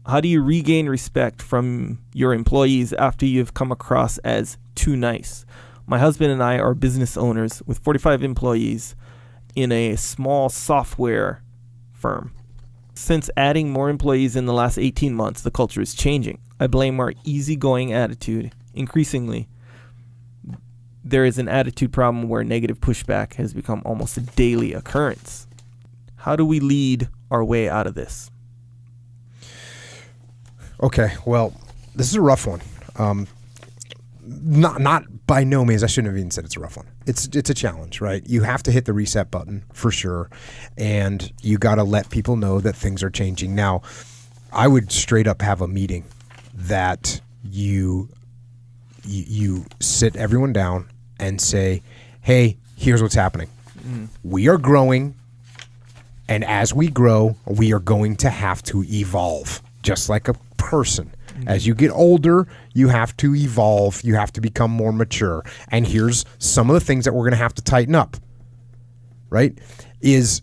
How do you regain respect from your employees after you've come across as too nice? My husband and I are business owners with 45 employees in a small software firm. Since adding more employees in the last 18 months, the culture is changing. I blame our easygoing attitude. Increasingly, there is an attitude problem where negative pushback has become almost a daily occurrence. How do we lead our way out of this? Okay, well, this is a rough one. Not by no means. I shouldn't have even said it's a rough one. It's a challenge, right? You have to hit the reset button for sure, and you got to let people know that things are changing. Now, I would straight up have a meeting that you sit everyone down and say, "Hey, here's what's happening. We are growing, and as we grow, we are going to have to evolve, just like a person. As you get older, you have to evolve. You have to become more mature. And here's some of the things that we're going to have to tighten up." Right? Is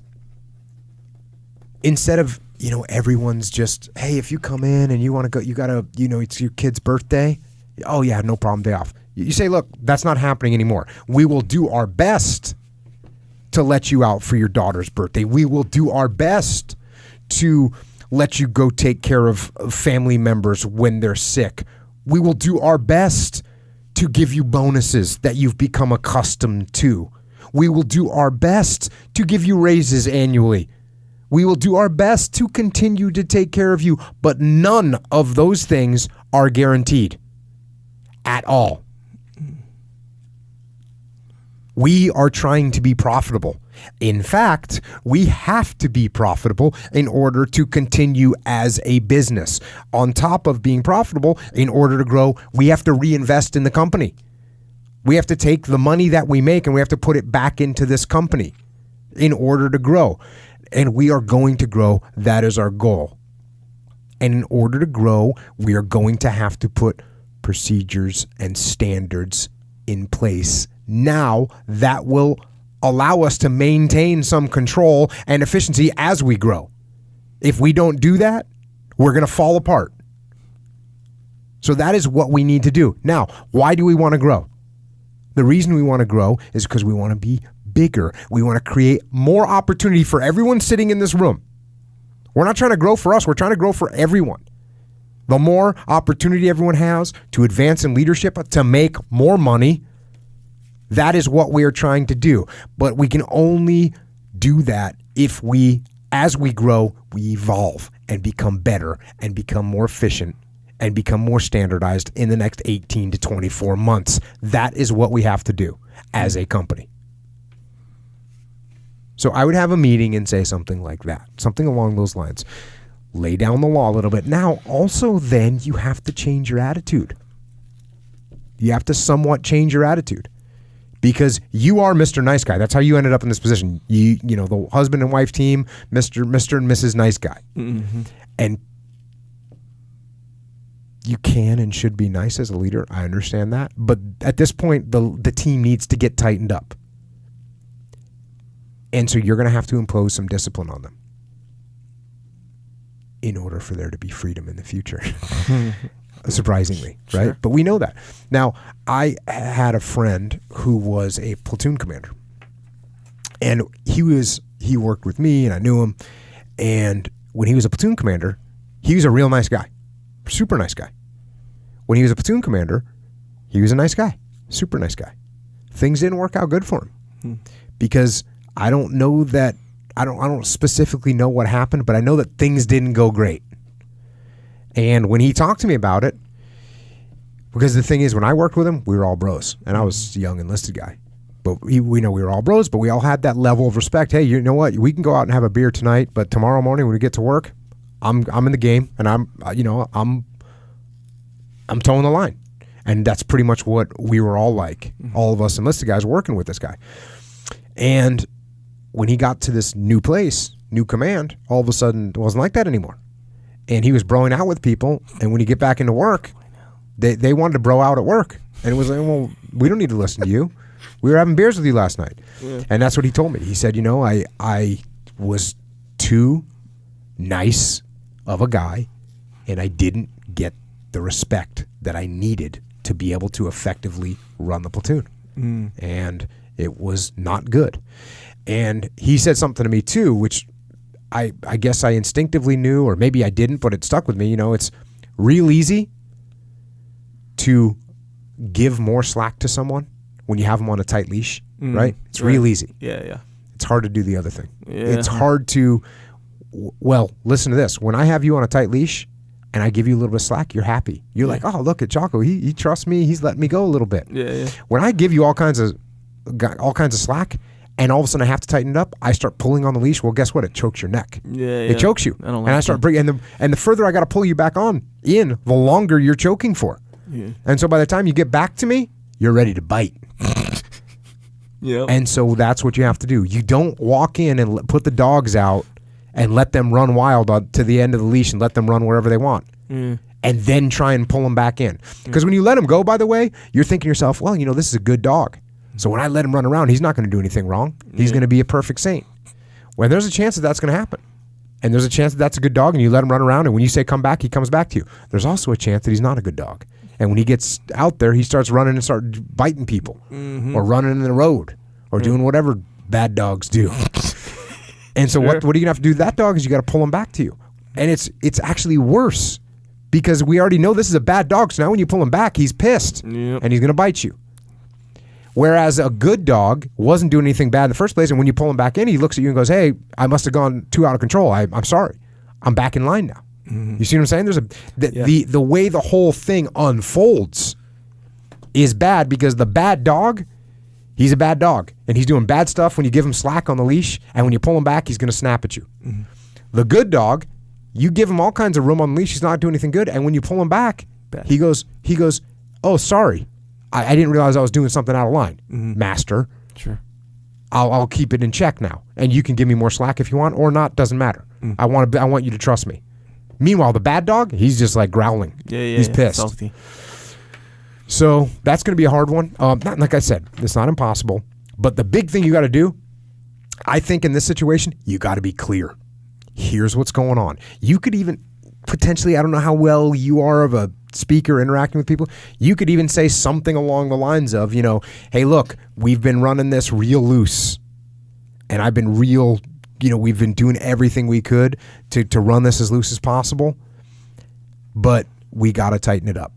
instead of, everyone's just, "Hey, if you come in and you want to go, you got to, it's your kid's birthday. Oh yeah, no problem, day off." You say, "Look, that's not happening anymore. We will do our best to let you out for your daughter's birthday. We will do our best to let you go take care of family members when they're sick. We will do our best to give you bonuses that you've become accustomed to. We will do our best to give you raises annually. We will do our best to continue to take care of you." But none of those things are guaranteed at all. We are trying to be profitable. In fact, we have to be profitable in order to continue as a business. On top of being profitable, in order to grow, we have to reinvest in the company. We have to take the money that we make and we have to put it back into this company in order to grow. And we are going to grow. That is our goal. And in order to grow, we are going to have to put procedures and standards in place. Now that will allow us to maintain some control and efficiency as we grow. If we don't do that, we're going to fall apart. So that is what we need to do. Now, why do we want to grow? The reason we want to grow is because we want to be bigger. We want to create more opportunity for everyone sitting in this room. We're not trying to grow for us. We're trying to grow for everyone. The more opportunity everyone has to advance in leadership, to make more money, that is what we are trying to do. But we can only do that if as we grow, we evolve and become better and become more efficient and become more standardized in the next 18 to 24 months. That is what we have to do as a company. So I would have a meeting and say something like that, something along those lines. Lay down the law a little bit. Now, also then you have to change your attitude. You have to somewhat change your attitude. Because you are Mr. Nice Guy. That's how you ended up in this position. You know, the husband and wife team, Mr. and Mrs. Nice Guy. Mm-hmm. And you can and should be nice as a leader. I understand that. But at this point, the team needs to get tightened up. And so you're going to have to impose some discipline on them in order for there to be freedom in the future. Surprisingly, right? Sure. But we know that. Now, I had a friend who was a platoon commander. And he worked with me and I knew him. And when he was a platoon commander, he was a real nice guy. Super nice guy. When he was a platoon commander, he was a nice guy. Super nice guy. Things didn't work out good for him. Because I don't know that, I don't specifically know what happened, but I know that things didn't go great. And when he talked to me about it, because the thing is, when I worked with him, we were all bros, and I was a young enlisted guy. But we know we were all bros, but we all had that level of respect. Hey, you know what? We can go out and have a beer tonight, but tomorrow morning when we get to work, I'm in the game, and I'm towing the line. And that's pretty much what we were all like. All of us enlisted guys working with this guy. And when he got to this new place, new command, all of a sudden it wasn't like that anymore. And he was broing out with people, and when you get back into work, they wanted to bro out at work. And it was like, well, we don't need to listen to you. We were having beers with you last night. Yeah. And that's what he told me. He said, I was too nice of a guy and I didn't get the respect that I needed to be able to effectively run the platoon. And it was not good. And he said something to me too, which I guess I instinctively knew, or maybe I didn't, but it stuck with me. It's real easy to give more slack to someone when you have them on a tight leash, right? It's real easy. Yeah. It's hard to do the other thing. Yeah. It's hard to, well, listen to this. When I have you on a tight leash and I give you a little bit of slack, you're happy. You're like, oh, look at Jocko. He trusts me. He's letting me go a little bit. Yeah. When I give you all kinds of slack, and all of a sudden I have to tighten it up, I start pulling on the leash. Well, guess what? It chokes your neck. Yeah. It chokes you. I don't like and I start bringing, and the further I got to pull you back the longer you're choking for. Yeah. And so by the time you get back to me, you're ready to bite. Yeah. And so that's what you have to do. You don't walk in and put the dogs out and let them run wild to the end of the leash and let them run wherever they want. And then try and pull them back in. Because when you let them go, by the way, you're thinking to yourself, well, this is a good dog. So when I let him run around, he's not going to do anything wrong. He's going to be a perfect saint. Well, there's a chance that that's going to happen. And there's a chance that that's a good dog, and you let him run around, and when you say come back, he comes back to you. There's also a chance that he's not a good dog. And when he gets out there, he starts running and starts biting people, or running in the road, or doing whatever bad dogs do. And so what are you going to have to do to that dog is you got to pull him back to you. And it's actually worse because we already know this is a bad dog. So now when you pull him back, he's pissed, and he's going to bite you. Whereas a good dog wasn't doing anything bad in the first place, and when you pull him back in, he looks at you and goes, hey, I must have gone too out of control. I'm sorry. I'm back in line now. You see what I'm saying? There's the way the whole thing unfolds is bad because the bad dog, he's a bad dog, and he's doing bad stuff when you give him slack on the leash, and when you pull him back, he's going to snap at you. The good dog, you give him all kinds of room on the leash, he's not doing anything good, and when you pull him back, he goes, oh, sorry. I didn't realize I was doing something out of line, master. Sure. I'll keep it in check now, and you can give me more slack if you want or not. Doesn't matter. I want you to trust me. Meanwhile, the bad dog, he's just like growling. He's pissed. Salty. So that's going to be a hard one. Not like I said, it's not impossible. But the big thing you got to do, I think, in this situation, you got to be clear. Here's what's going on. You could even potentially, I don't know how well you are of a speaker interacting with people, you could even say something along the lines of, hey, look, we've been running this real loose, and I've been real, we've been doing everything we could to run this as loose as possible, but we got to tighten it up.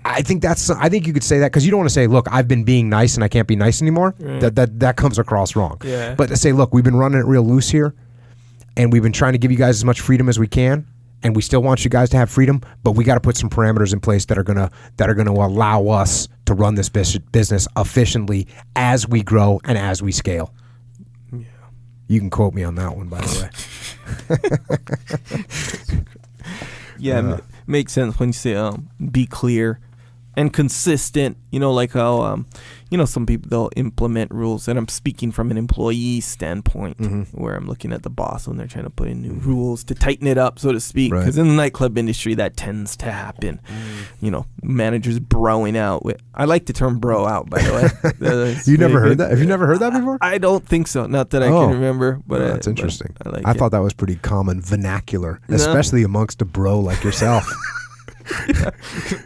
I think you could say that because you don't want to say, look, I've been being nice and I can't be nice anymore. Right. That comes across wrong. Yeah. But to say, look, we've been running it real loose here, and we've been trying to give you guys as much freedom as we can. And we still want you guys to have freedom, but we got to put some parameters in place that are gonna allow us to run this business efficiently as we grow and as we scale. Yeah, you can quote me on that one, by the way. Yeah, makes sense when you say be clear and consistent. Like how some people, they'll implement rules, and I'm speaking from an employee standpoint, where I'm looking at the boss when they're trying to put in new rules to tighten it up, so to speak. Because in the nightclub industry, that tends to happen. Managers broing out. I like the term "bro out," by the way. You never heard that? Have you never heard that before? I don't think so. Not that I can remember. But that's interesting. But I thought that was pretty common vernacular, especially amongst a bro like yourself.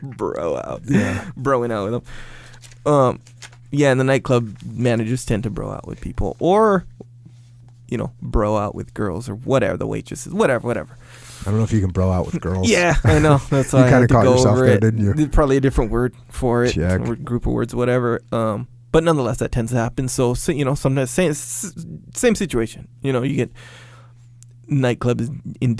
Bro out. Yeah. Broing out with them. Yeah, and the nightclub managers tend to bro out with people, or, bro out with girls, or whatever, the waitresses, whatever. I don't know if you can bro out with girls. Yeah, I know. That's why I had to go over there, it. Didn't you? There's probably a different word for it, Check. or group of words, whatever. But nonetheless, that tends to happen. So sometimes same situation. You get nightclubs in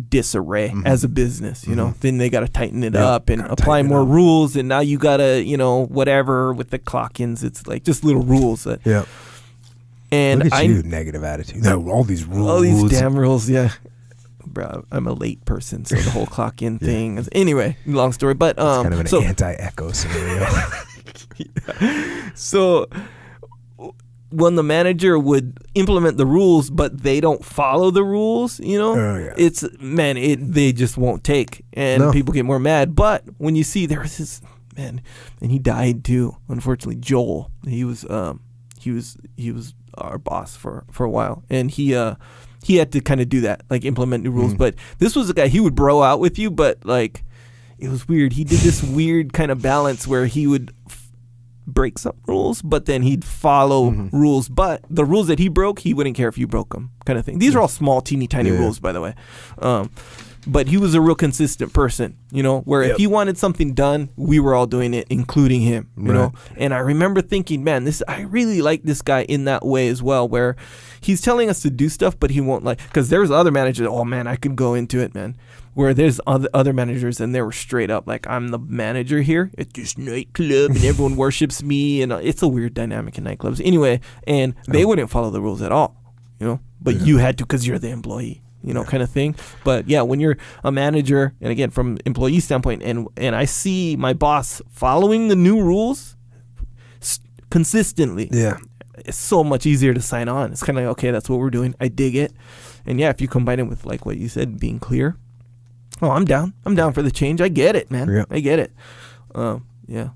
disarray as a business, then they got to tighten it up and apply more rules, and now you got to, whatever with the clock-ins, it's like just little rules. And look at you, negative attitude. No, all these rules. All these damn rules, yeah. Bro, I'm a late person, so the whole clock-in thing. Anyway, long story, but it's kind of an anti-echo scenario. So when the manager would implement the rules, but they don't follow the rules, it's, they just won't take, and people get more mad. But when you see there was this man, and he died too, unfortunately, Joel, he was our boss for a while, and he he had to kind of do that, like implement new rules. But this was a guy, he would bro out with you, but like it was weird. He did this weird kind of balance where he would break some rules, but then he'd follow rules. But the rules that he broke, he wouldn't care if you broke them, kind of thing. These are all small, teeny tiny rules, by the way. But he was a real consistent person, you know, where if he wanted something done, we were all doing it, including him, you know. And I remember thinking, man, I really like this guy in that way as well, where he's telling us to do stuff, but he won't because there's other managers, oh man, I can go into it, man. Where there's other managers and they were straight up like, I'm the manager here at this nightclub and everyone worships me. And it's a weird dynamic in nightclubs. Anyway, and they wouldn't follow the rules at all, you know, but you had to because you're the employee, you know, kind of thing. But yeah, when you're a manager, and again, from employee standpoint, and I see my boss following the new rules consistently. Yeah. It's so much easier to sign on. It's kind of like, okay, that's what we're doing. I dig it. And yeah, if you combine it with like what you said, being clear. Oh, I'm down. I'm down for the change. I get it, man. Yeah. I get it. Yeah.